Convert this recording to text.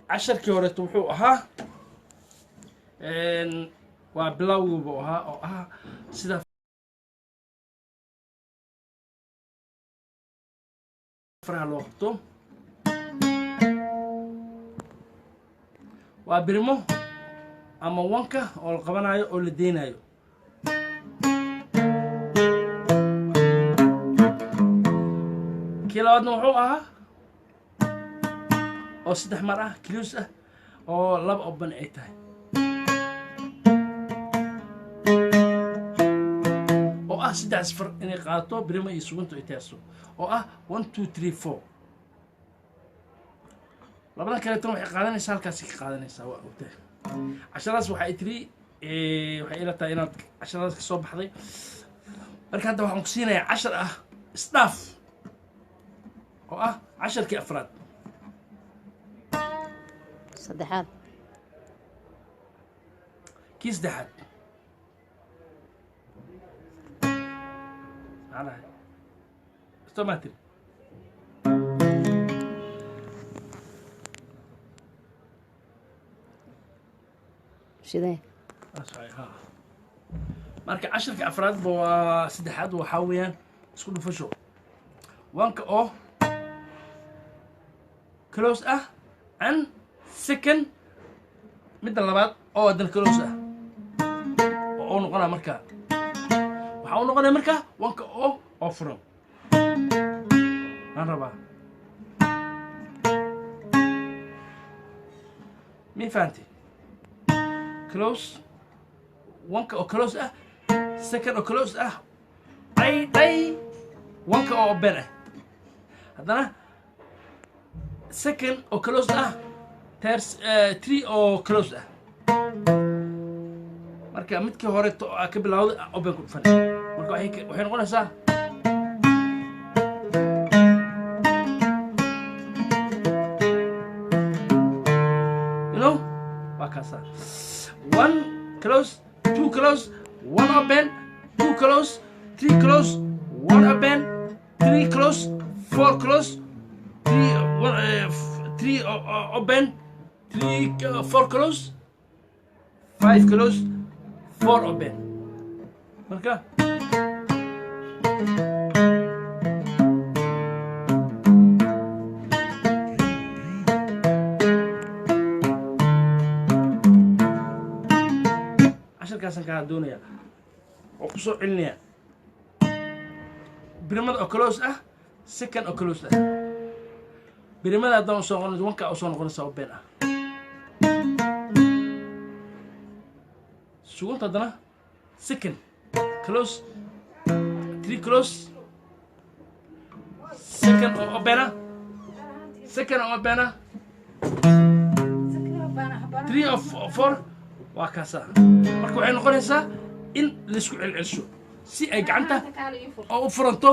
casharkii hore wuxuu ahaa waa bilowgiibu ahaa oo ah sida faraha loo qabto waa birimo ama wanka oo la qabanayo oo la deynayo kii labaadna wuxuu ahaa oo 3 mar ah close ah oo 2 open ay tahay oo ah 3 safar inay qaato birimo iyo sugunta ay taaso oo ah 1 2 3 4 labada kale tan waxay qaadanaysaa halkaas ka qaadanaysaa waa ogtahay casharaas waxay tiri waxay ila tahay inaad casharaas ka soo baxday marka hadda waxaan ku siinayaa 10 ah staff oo ah 10kii afraad saddexaad kii saddexaad على استوماتري شده صحيح ها marka 10 afraad waa saddexaad waxa weeyaan isku dhufasho wanka oo close ah and second mid labaad oo wadan close ah oo noqona marka waxa uu noqonaya marka wanka oo furan aan rabaa mi fahanti close wanka oo close ah second oo close ah ay wanka oo open ah haddana second oo close ah ters 3 oo close ah marka midkii hore ka bilowday open ku dhufan marka waxay noqonaysaa waa kaasa 1 close 2 close 1 open 2 close 3 close 1 open 3 close 4 close 3 open 3 4 close 5 close 4 open marka casharkaasan kaa doonaya oo ku soo celinaya birimada oo close ah second oo close ah birimada haddaan usoo noqonaysa wanka usoo noqonaysa open ah sugunta haddana second close 3 close second oo open ah second oo open ah 3 of 4 waa kaasa marka waxay noqonaysaa in la isku celcelsho si ay gacanta oo u furanto